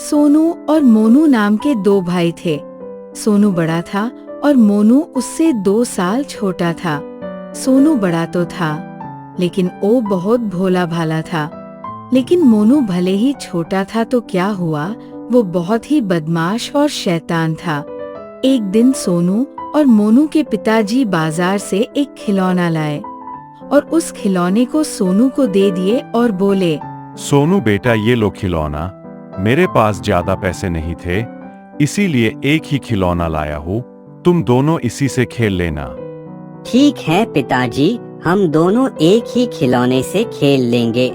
सोनू और मोनू नाम के दो भाई थे। सोनू बड़ा था और मोनू उससे 2 साल छोटा था। सोनू बड़ा तो था, लेकिन वो बहुत भोला भाला था। लेकिन मोनू भले ही छोटा था तो क्या हुआ, वो बहुत ही बदमाश और शैतान था। एक दिन सोनू और मोनू के पिताजी बाजार से एक खिलौना लाए और उस खिलौने को सोनू को दे दिए और बोले, सोनू बेटा, ये लो खिलौना। मेरे पास ज्यादा पैसे नहीं थे, इसीलिए एक ही खिलौना लाया हूँ। तुम दोनों इसी से खेल लेना। ठीक है पिताजी, हम दोनों एक ही खिलौने से खेल लेंगे।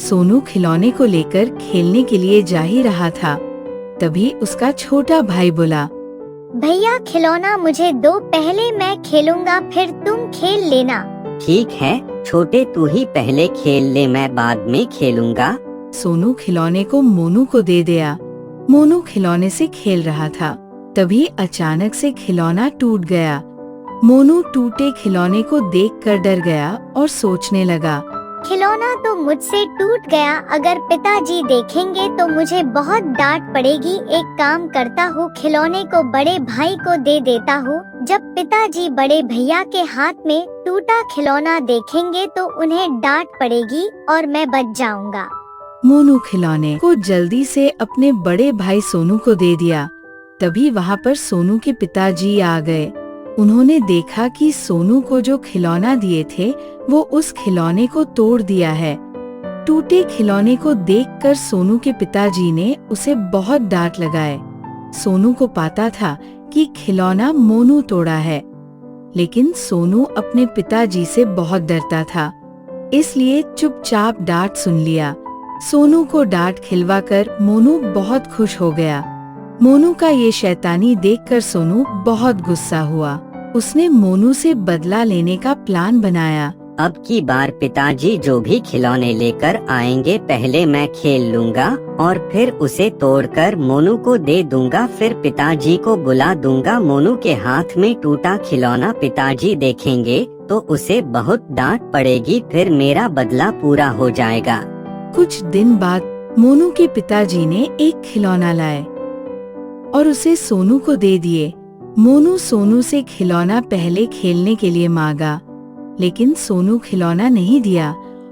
सोनू खिलौने को लेकर खेलने के लिए जा ही रहा था, तभी उसका छोटा भाई बोला, भैया खिलौना मुझे दो, पहले मैं खेलूंगा फिर तुम खेल लेना। ठीक है छोटे, तू ही पहले खेल ले, मैं बाद में खेलूंगा। सोनू खिलौने को मोनू को दे दिया। मोनू खिलौने से खेल रहा था, तभी अचानक से खिलौना टूट गया। मोनू टूटे खिलौने को देखकर डर गया और सोचने लगा, खिलौना तो मुझसे टूट गया, अगर पिताजी देखेंगे तो मुझे बहुत डांट पड़ेगी। एक काम करता हूँ, खिलौने को बड़े भाई को दे देता हूँ। जब पिताजी बड़े भैया के हाथ में टूटा खिलौना देखेंगे तो उन्हें डांट पड़ेगी और मैं बच जाऊंगा। मोनू खिलौने को जल्दी से अपने बड़े भाई सोनू को दे दिया। तभी वहाँ पर सोनू के पिताजी आ गए। उन्होंने देखा कि सोनू को जो खिलौना दिए थे वो उस खिलौने को तोड़ दिया है। टूटे खिलौने को देखकर सोनू के पिताजी ने उसे बहुत डांट लगाए। सोनू को पता था कि खिलौना मोनू तोड़ा है, लेकिन सोनू अपने पिताजी से बहुत डरता था, इसलिए चुपचाप डांट सुन लिया। सोनू को डांट खिलवाकर मोनू बहुत खुश हो गया। मोनू का ये शैतानी देखकर सोनू बहुत गुस्सा हुआ। उसने मोनू से बदला लेने का प्लान बनाया। अब की बार पिताजी जो भी खिलौने लेकर आएंगे पहले मैं खेल लूंगा और फिर उसे तोड़कर मोनू को दे दूंगा। फिर पिताजी को बुला दूंगा। मोनू के हाथ में टूटा खिलौना पिताजी देखेंगे तो उसे बहुत डांट पड़ेगी, फिर मेरा बदला पूरा हो जाएगा। कुछ दिन बाद मोनू के पिताजी ने एक खिलौना लाए और उसे सोनू को दे दिए। मोनू सोनू से खिलौना पहले खेलने के लिए मांगा, लेकिन सोनू खिलौना नहीं दिया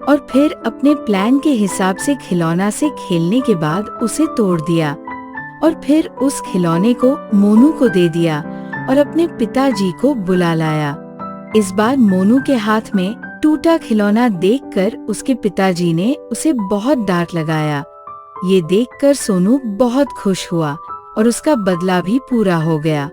और फिर अपने प्लान के हिसाब से खिलौना से खेलने के बाद उसे तोड़ दिया और फिर उस खिलौने को मोनू को दे दिया और अपने पिताजी को बुला लाया। इस बार मोनू के हाथ में टूटा खिलौना देखकर उसके पिताजी ने उसे बहुत डांट लगाया। ये देखकर सोनू बहुत खुश हुआ और उसका बदला भी पूरा हो गया।